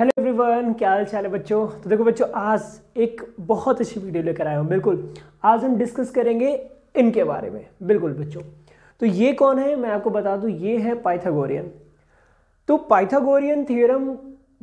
Hello everyone, क्या हाल चाल है बच्चों। तो देखो बच्चों, आज एक बहुत अच्छी वीडियो लेकर आया हूँ। बिल्कुल आज हम डिस्कस करेंगे इनके बारे में। बिल्कुल बच्चों, तो ये कौन है मैं आपको बता दूँ, ये है पाइथागोरियन। तो पाइथागोरियन थ्योरम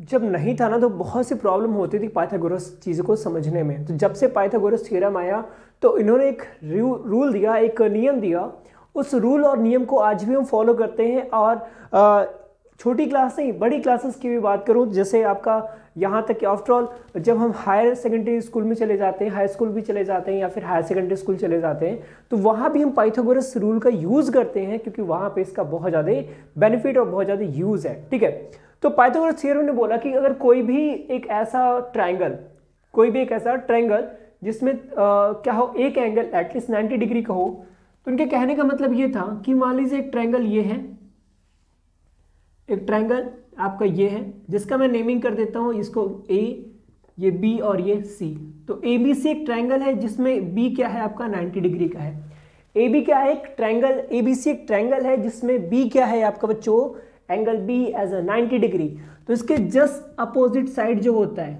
जब नहीं था ना, तो बहुत सी प्रॉब्लम होती थी पाइथागोरस चीज़ को समझने में। तो जब से पाइथागोरस थ्योरम आया तो इन्होंने एक रूल दिया, एक नियम दिया। उस रूल और नियम को आज भी हम फॉलो करते हैं। और छोटी क्लास नहीं, बड़ी क्लासेस की भी बात करूं, जैसे आपका यहाँ तक कि आफ्टर ऑल जब हम हायर सेकेंडरी स्कूल में चले जाते हैं, हाई स्कूल भी चले जाते हैं या फिर हायर सेकेंडरी स्कूल चले जाते हैं, तो वहाँ भी हम पाइथागोरस रूल का यूज़ करते हैं, क्योंकि वहाँ पे इसका बहुत ज़्यादा बेनिफिट और बहुत ज़्यादा यूज़ है। ठीक है, तो पाइथागोरस थ्योरम ने बोला कि अगर कोई भी एक ऐसा ट्रायंगल जिसमें क्या हो, एक एंगल एटलीस्ट 90 डिग्री का हो, तो उनके कहने का मतलब ये था कि मान लीजिए एक ट्रायंगल ये है, एक ट्रायंगल आपका ये है, जिसका मैं नेमिंग कर देता हूं इसको ए, ये बी और ये सी। तो ए बी सी एक ट्रायंगल है जिसमें बी क्या है आपका 90 डिग्री का है। ए बी क्या है, एक ट्रायंगल, ए बी सी एक ट्रायंगल है जिसमें बी क्या है आपका बच्चों, angle B as a 90 degree. तो इसके जस्ट अपोजिट साइड जो होता है,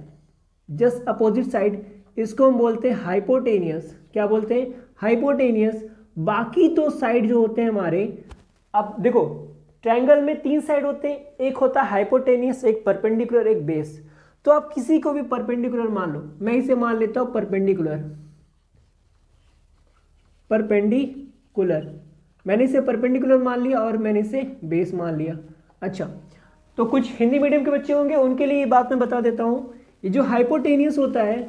जस्ट अपोजिट साइड, इसको हम बोलते हैं हाइपोटेनियस। क्या बोलते हैं? हाइपोटेनियस। बाकी तो साइड जो होते हैं हमारे, अब देखो ट्रायंगल में 3 साइड होते हैं, एक होता है हाइपोटेनियस, एक परपेंडिकुलर, एक बेस। तो आप किसी को भी परपेंडिकुलर मान लो, मैं इसे मान लेता हूं परपेंडिकुलर। मैंने इसे परपेंडिकुलर मान लिया और मैंने इसे बेस मान लिया। अच्छा, तो कुछ हिंदी मीडियम के बच्चे होंगे, उनके लिए ये बात मैं बता देता हूं। ये जो हाइपोटेनियस होता है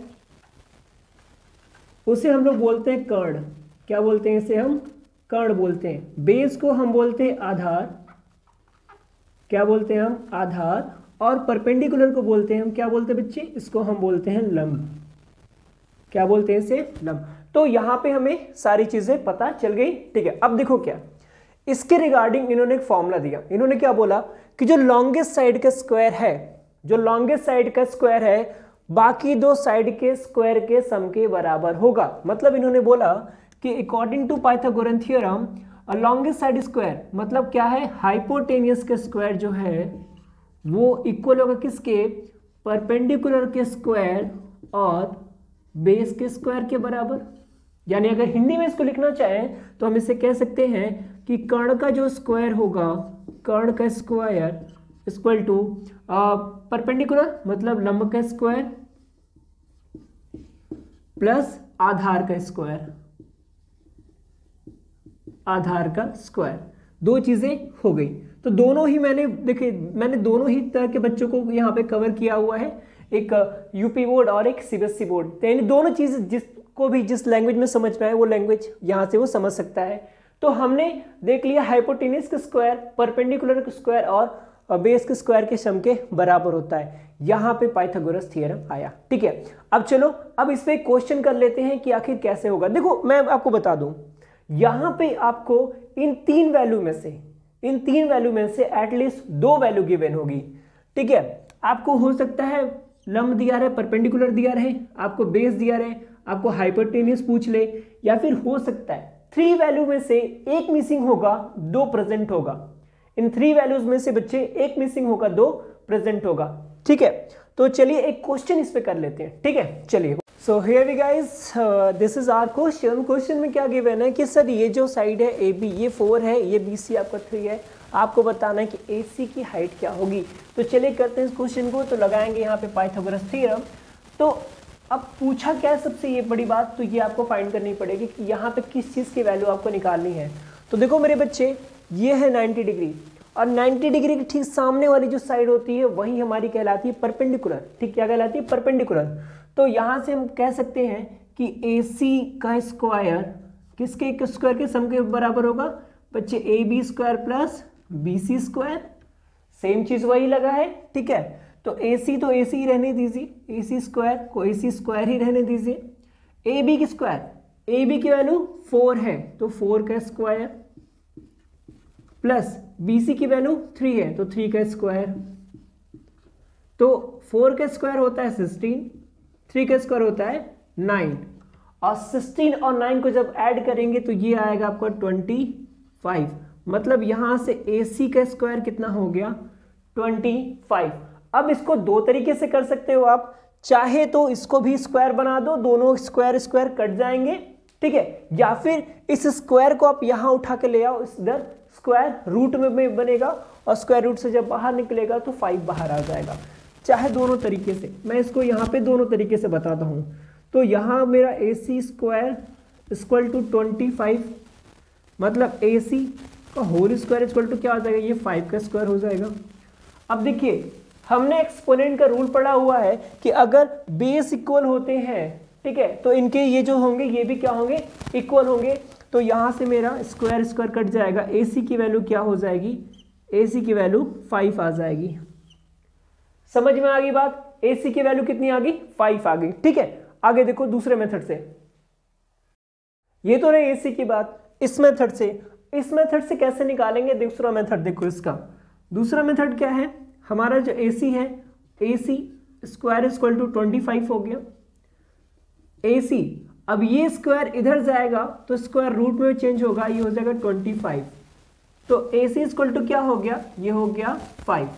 उसे हम लोग बोलते हैं कर्ण। क्या बोलते हैं इसे? हम कर्ण बोलते हैं। बेस को हम बोलते हैं आधार। क्या बोलते हैं हम? आधार। और परपेंडिकुलर को बोलते हैं हम, क्या बोलते हैं बच्चे? इसको हम बोलते हैं लंब। क्या बोलते हैं इसे? लंब। तो यहां पे हमें सारी चीजें पता चल गई। ठीक है, अब देखो क्या इसके रिगार्डिंग इन्होंने एक फॉर्मूला दिया। इन्होंने क्या बोला कि जो लॉन्गेस्ट साइड का स्क्वायर है, जो लॉन्गेस्ट साइड का स्क्वायर है, बाकी दो साइड के स्क्वायर के सम के बराबर होगा। मतलब इन्होंने बोला कि according to Pythagorean theorem longest side square मतलब क्या है, हाइपोटेनियस के स्क्वायर जो है वो इक्वल होगा किसके? परपेंडिकुलर के स्क्वायर और बेस के स्क्वायर के बराबर। यानी अगर हिंदी में इसको लिखना चाहें तो हम इसे कह सकते हैं कि कर्ण का जो स्क्वायर होगा, कर्ण का स्क्वायर इक्वल टू परपेंडिकुलर मतलब लंब का स्क्वायर प्लस आधार का स्क्वायर। आधार का स्क्वायर, दो चीजें हो गई। तो दोनों ही मैंने दोनों ही तरह के बच्चों को यहाँ पे कवर किया हुआ है, एक यूपी बोर्ड और एक सीबीएसई बोर्ड। तो यानी दोनों चीज जिसको भी जिस लैंग्वेज में समझ में आए वो लैंग्वेज यहाँ से वो समझ सकता है। तो हमने देख लिया हाइपोटेनियस का स्क्वायर परपेंडिकुलर का स्क्वायर और बेस के स्क्वायर के सम के बराबर होता है। यहाँ पे पाइथागोरस थ्योरम आया। ठीक है, अब चलो अब इस पे क्वेश्चन कर लेते हैं कि आखिर कैसे होगा। देखो मैं आपको बता दूं, यहां पे आपको इन तीन वैल्यू में से एटलीस्ट 2 वैल्यू गिवन होगी। ठीक है, आपको हो सकता है लंब दिया रहे, परपेंडिकुलर दिया रहे, आपको बेस दिया रहे, आपको हाइपोटेनियस पूछ ले, या फिर हो सकता है 3 वैल्यू में से एक मिसिंग होगा, 2 प्रेजेंट होगा। इन 3 वैल्यूज में से बच्चे एक मिसिंग होगा, 2 प्रेजेंट होगा। ठीक है, तो चलिए एक क्वेश्चन इस पे कर लेते हैं। ठीक है, चलिए। So here we guys, this is our question. Question में क्या गिवन है कि सर ये जो साइड है ए बी ये 4 है, ये बी सी आपका 3 है, आपको बताना है कि ए सी की हाइट क्या होगी। तो चलिए करते हैं इस क्वेश्चन को। तो लगाएंगे यहाँ पे पाइथागोरस थ्योरम। तो अब पूछा क्या है, सबसे ये बड़ी बात तो ये आपको फाइंड करनी पड़ेगी कि यहाँ पे किस चीज़ की वैल्यू आपको निकालनी है। तो देखो मेरे बच्चे, ये है 90 डिग्री और 90 डिग्री के ठीक सामने वाली जो साइड होती है वही हमारी कहलाती है परपेंडिकुलर। ठीक, क्या कहलाती है? परपेंडिकुलर। तो यहाँ से हम कह सकते हैं कि ए सी का स्क्वायर किसके स्क्वायर के सम के बराबर होगा बच्चे? A B square plus B C square. Same चीज वही लगा है। ठीक है, तो ए सी ही रहने दीजिए, ए सी स्क्वायर को ए सी स्क्वायर ही रहने दीजिए। ए बी की स्क्वायर, ए बी की वैल्यू 4 है तो 4 का स्क्वायर प्लस बी सी की वैल्यू 3 है तो 3 का स्क्वायर। तो 4 का स्क्वायर होता है 16, 3 का स्क्वायर होता है 9 और 16 और 9 को जब ऐड करेंगे तो ये आएगा आपका 25। मतलब यहां से AC का स्क्वायर कितना हो गया? 25। अब इसको दो तरीके से कर सकते हो आप, चाहे तो इसको भी स्क्वायर बना दो, दोनों स्क्वायर स्क्वायर कट जाएंगे, ठीक है, या फिर इस स्क्वायर को आप यहां उठा के ले आओ, इधर स्क्वायर रूट में बनेगा और स्क्वायर रूट से जब बाहर निकलेगा तो 5 बाहर आ जाएगा। चाहे दोनों तरीके से, मैं इसको यहाँ पे दोनों तरीके से बताता हूँ। तो यहाँ मेरा AC स्क्वायर इक्वल टू 25, मतलब AC का होल स्क्वायर इक्वल टू क्या हो जाएगा, ये 5 का स्क्वायर हो जाएगा। अब देखिए हमने एक्सपोनेंट का रूल पढ़ा हुआ है कि अगर बेस इक्वल होते हैं, ठीक है, तो इनके ये जो होंगे ये भी क्या होंगे, इक्वल होंगे। तो यहाँ से मेरा स्क्वायर स्क्वायर कट जाएगा, AC की वैल्यू क्या हो जाएगी, AC की वैल्यू 5 आ जाएगी। समझ में आ गई बात, AC की वैल्यू कितनी आ गई, 5 आ गई, ठीक है। आगे देखो दूसरे मेथड से, ये तो रही AC की बात। इस मेथड से कैसे निकालेंगे, दूसरा मेथड देखो इसका। दूसरा मेथड क्या है, हमारा जो AC है, AC स्क्वायर इक्वल टू 25 हो गया। AC अब ये स्क्वायर इधर जाएगा तो स्क्वायर रूट में चेंज होगा, ये हो जाएगा 25। तो AC इक्वल टू क्या हो गया, ये हो गया 5।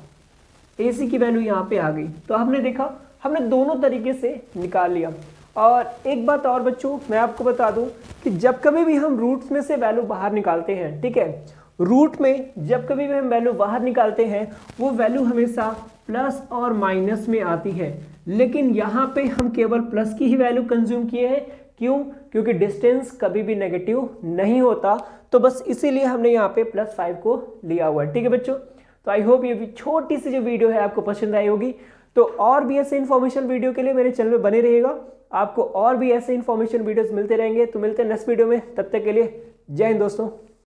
AC की वैल्यू यहाँ पे आ गई। तो हमने देखा, हमने दोनों तरीके से निकाल लिया। और एक बात और बच्चों मैं आपको बता दूं कि जब कभी भी हम रूट्स में से वैल्यू बाहर निकालते हैं, ठीक है, रूट में जब कभी भी हम वैल्यू बाहर निकालते हैं वो वैल्यू हमेशा प्लस और माइनस में आती है, लेकिन यहाँ पे हम केवल प्लस की ही वैल्यू कंज्यूम किए हैं। क्यों, क्योंकि डिस्टेंस कभी भी नेगेटिव नहीं होता, तो बस इसीलिए हमने यहाँ पे +5 को लिया हुआ है, ठीक है बच्चों। तो आई होप ये छोटी सी जो वीडियो है आपको पसंद आई होगी। तो और भी ऐसे इन्फॉर्मेशन वीडियो के लिए मेरे चैनल में बने रहिएगा, आपको और भी ऐसे इन्फॉर्मेशन वीडियोस मिलते रहेंगे। तो मिलते हैं नेक्स्ट वीडियो में, तब तक के लिए जय हिंद दोस्तों।